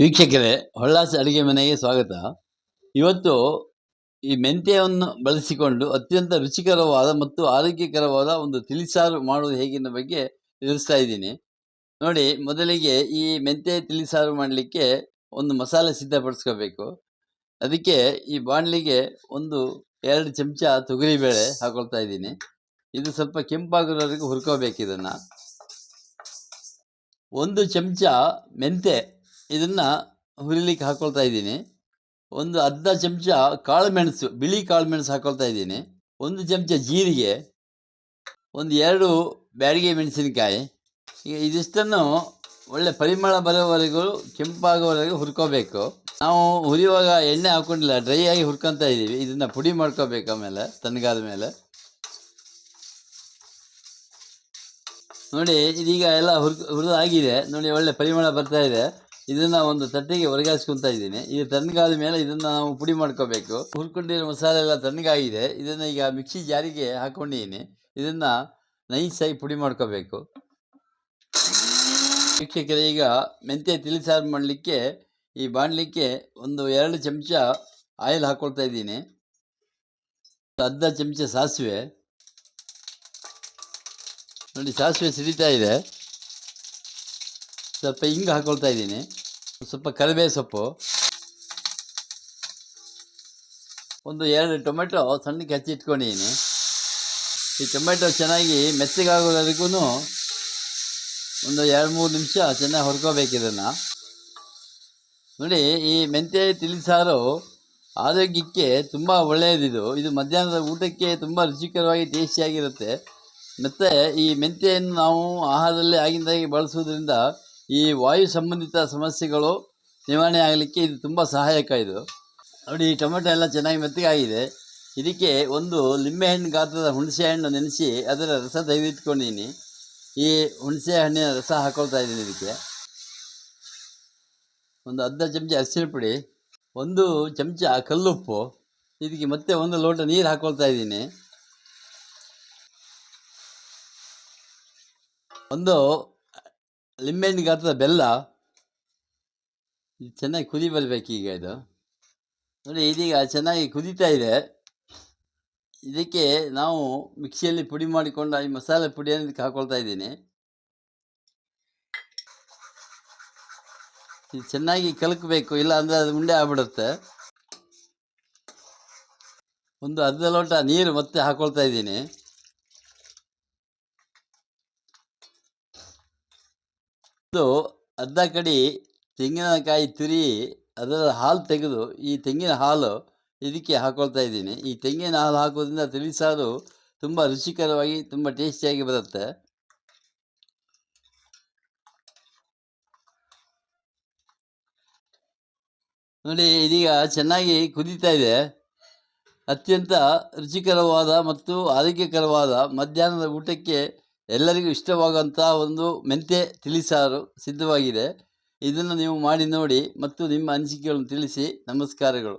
ವೀಕ್ಷಕರೇ, ಹೊಳ್ಳಾಸ್ ಅಡುಗೆ ಮನೆಗೆ ಸ್ವಾಗತ. ಇವತ್ತು ಈ ಮೆಂತ್ಯವನ್ನು ಬಳಸಿಕೊಂಡು ಅತ್ಯಂತ ರುಚಿಕರವಾದ ಮತ್ತು ಆರೋಗ್ಯಕರವಾದ ಒಂದು ತಿಳಿಸಾರು ಮಾಡುವುದು ಹೇಗಿನ ಬಗ್ಗೆ ತಿಳಿಸ್ತಾ ಇದ್ದೀನಿ. ನೋಡಿ, ಮೊದಲಿಗೆ ಈ ಮೆಂತ್ಯ ತಿಳಿಸಾರು ಮಾಡಲಿಕ್ಕೆ ಒಂದು ಮಸಾಲೆ ಸಿದ್ಧಪಡಿಸ್ಕೋಬೇಕು. ಅದಕ್ಕೆ ಈ ಬಾಣಲಿಗೆ ಒಂದು 2 ಚಮಚ ತೊಗರಿಬೇಳೆ ಹಾಕೊಳ್ತಾ ಇದ್ದೀನಿ. ಇದು ಸ್ವಲ್ಪ ಕೆಂಪಾಗೋವರೆಗೂ ಹುರ್ಕೋಬೇಕು. ಇದನ್ನು 1 ಚಮಚ ಮೆಂತ್ಯ ಇದನ್ನು ಹುರಿಲಿಕ್ಕೆ ಹಾಕ್ಕೊಳ್ತಾ ಇದ್ದೀನಿ. ಒಂದು ಅರ್ಧ ಚಮಚ ಕಾಳುಮೆಣಸು, ಬಿಳಿ ಕಾಳುಮೆಣಸು ಹಾಕ್ಕೊಳ್ತಾ ಇದ್ದೀನಿ. 1 ಚಮಚ ಜೀರಿಗೆ, ಒಂದು 2 ಬ್ಯಾಡಗಿ ಮೆಣಸಿನಕಾಯಿ. ಈಗ ಇದಿಷ್ಟನ್ನು ಒಳ್ಳೆ ಪರಿಮಳ ಬರೋವರೆಗೂ, ಕೆಂಪಾಗೋವರೆಗೂ ಹುರ್ಕೋಬೇಕು. ನಾವು ಹುರಿಯುವಾಗ ಎಣ್ಣೆ ಹಾಕ್ಕೊಂಡಿಲ್ಲ, ಡ್ರೈ ಆಗಿ ಹುರ್ಕೊತಾ ಇದ್ದೀವಿ. ಇದನ್ನು ಪುಡಿ ಮಾಡ್ಕೋಬೇಕು. ಆಮೇಲೆ ತಣ್ಣಗಾದ ಮೇಲೆ ನೋಡಿ, ಇದೀಗ ಎಲ್ಲ ಹುರಿದಾಗಿದೆ. ನೋಡಿ, ಒಳ್ಳೆ ಪರಿಮಳ ಬರ್ತಾ ಇದೆ. ಇದನ್ನು ಒಂದು ತಟ್ಟೆಗೆ ವರ್ಗಾಯಿಸ್ಕೊತಾ ಇದ್ದೀನಿ. ಇದು ತಣ್ಣಗಾದ ಮೇಲೆ ಇದನ್ನು ನಾವು ಪುಡಿ ಮಾಡ್ಕೋಬೇಕು. ಹುರ್ಕೊಂಡಿರೋ ಮಸಾಲೆ ಎಲ್ಲ ತಣ್ಣಗಾಗಿದೆ. ಇದನ್ನು ಈಗ ಮಿಕ್ಸಿ ಜಾರಿಗೆ ಹಾಕ್ಕೊಂಡಿದ್ದೀನಿ. ಇದನ್ನು ನೈಸಾಗಿ ಪುಡಿ ಮಾಡ್ಕೋಬೇಕು. ವೀಕ್ಷಕರೇ, ಈಗ ಮೆಂತ್ಯ ತಿಳಿಸಾರು ಮಾಡಲಿಕ್ಕೆ ಈ ಬಾಣಲಿಕ್ಕೆ ಒಂದು 2 ಚಮಚ ಆಯಿಲ್ ಹಾಕ್ಕೊಳ್ತಾ ಇದ್ದೀನಿ. ಅರ್ಧ ಚಮಚ ಸಾಸಿವೆ. ನೋಡಿ, ಸಾಸಿವೆ ಸಿಡಿತಾ ಇದೆ. ಸ್ವಲ್ಪ ಹಿಂಗೆ ಹಾಕ್ಕೊಳ್ತಾ ಇದ್ದೀನಿ. ಸ್ವಲ್ಪ ಕರಿಬೇವು ಸೊಪ್ಪು, ಒಂದು 2 ಟೊಮೆಟೊ ಸಣ್ಣಕ್ಕೆ ಹಚ್ಚಿಟ್ಕೊಂಡಿದ್ದೀನಿ. ಈ ಟೊಮೆಟೊ ಚೆನ್ನಾಗಿ ಮೆತ್ತಗಾಗೋವರೆಗೂ ಒಂದು 2-3 ನಿಮಿಷ ಚೆನ್ನಾಗಿ ಹುರ್ಕೋಬೇಕು ಇದನ್ನು. ನೋಡಿ, ಈ ಮೆಂತ್ಯ ತಿಳಿಸಾರು ಆರೋಗ್ಯಕ್ಕೆ ತುಂಬ ಒಳ್ಳೆಯದಿದು. ಇದು ಮಧ್ಯಾಹ್ನದ ಊಟಕ್ಕೆ ತುಂಬ ರುಚಿಕರವಾಗಿ ಟೇಸ್ಟಿಯಾಗಿರುತ್ತೆ. ಮತ್ತು ಈ ಮೆಂತ್ಯೆಯನ್ನು ನಾವು ಆಹಾರದಲ್ಲಿ ಆಗಿಂದಾಗಿ ಬಳಸುವುದರಿಂದ ಈ ವಾಯು ಸಂಬಂಧಿತ ಸಮಸ್ಯೆಗಳು ನಿವಾರಣೆ ಆಗಲಿಕ್ಕೆ ಇದು ತುಂಬ ಸಹಾಯಕ. ಇದು ನೋಡಿ, ಈ ಟೊಮೆಟೊ ಎಲ್ಲ ಚೆನ್ನಾಗಿ ಮೆತ್ತಗಾಗಿದೆ. ಇದಕ್ಕೆ ಒಂದು ಲಿಂಬೆಹಣ್ಣು ಗಾತ್ರದ ಹುಣಸೆ ಹಣ್ಣು ನೆನೆಸಿ ಅದರ ರಸ ತೆಗೆದಿಟ್ಕೊಂಡಿದ್ದೀನಿ. ಈ ಹುಣಸೆ ಹಣ್ಣಿನ ರಸ ಹಾಕ್ಕೊಳ್ತಾ ಇದ್ದೀನಿ. ಇದಕ್ಕೆ ಒಂದು ಅರ್ಧ ಚಮಚ ಅರಿಶಿನ ಪುಡಿ, 1 ಚಮಚ ಕಲ್ಲುಪ್ಪು. ಇದಕ್ಕೆ ಮತ್ತೆ 1 ಲೋಟ ನೀರು ಹಾಕ್ಕೊಳ್ತಾ ಇದ್ದೀನಿ. ಒಂದು ಲಿಂಬೆಹಣ್ಣು ಗಾತ್ರದ ಬೆಲ್ಲ. ಇದು ಚೆನ್ನಾಗಿ ಕುದಿ ಬರಬೇಕು. ಈಗ ಇದು ನೋಡಿ, ಇದೀಗ ಚೆನ್ನಾಗಿ ಕುದೀತಾ ಇದೆ. ಇದಕ್ಕೆ ನಾವು ಮಿಕ್ಸಿಯಲ್ಲಿ ಪುಡಿ ಮಾಡಿಕೊಂಡು ಈ ಮಸಾಲೆ ಪುಡಿಯನ್ನು ಇದಕ್ಕೆ ಹಾಕ್ಕೊಳ್ತಾ ಇದ್ದೀನಿ. ಇದು ಚೆನ್ನಾಗಿ ಕಲಕಬೇಕು, ಇಲ್ಲ ಅಂದರೆ ಅದು ಉಂಡೆ ಆಗ್ಬಿಡುತ್ತೆ. ಒಂದು ಅರ್ಧ ಲೋಟ ನೀರು ಮತ್ತೆ ಹಾಕ್ಕೊಳ್ತಾ ಇದ್ದೀನಿ. ಒಂದು ಅರ್ಧ ಕಡಿ ತೆಂಗಿನಕಾಯಿ ತುರಿ ಅದರ ಹಾಲು ತೆಗೆದು, ಈ ತೆಂಗಿನ ಹಾಲು ಇದಕ್ಕೆ ಹಾಕ್ಕೊಳ್ತಾ ಇದ್ದೀನಿ. ಈ ತೆಂಗಿನ ಹಾಲು ಹಾಕೋದ್ರಿಂದ ತಿಳಿಸಾರು ತುಂಬ ರುಚಿಕರವಾಗಿ, ತುಂಬ ಟೇಸ್ಟಿಯಾಗಿ ಬರುತ್ತೆ. ನೋಡಿ, ಇದೀಗ ಚೆನ್ನಾಗಿ ಕುದೀತಾ ಇದೆ. ಅತ್ಯಂತ ರುಚಿಕರವಾದ ಮತ್ತು ಆರೋಗ್ಯಕರವಾದ ಮಧ್ಯಾಹ್ನದ ಊಟಕ್ಕೆ ಎಲ್ಲರಿಗೂ ಇಷ್ಟವಾಗುವಂಥ ಒಂದು ಮೆಂತ್ಯ ತಿಳಿಸಾರು ಸಿದ್ಧವಾಗಿದೆ. ಇದನ್ನು ನೀವು ಮಾಡಿ ನೋಡಿ ಮತ್ತು ನಿಮ್ಮ ಅನಿಸಿಕೆಗಳನ್ನು ತಿಳಿಸಿ. ನಮಸ್ಕಾರಗಳು.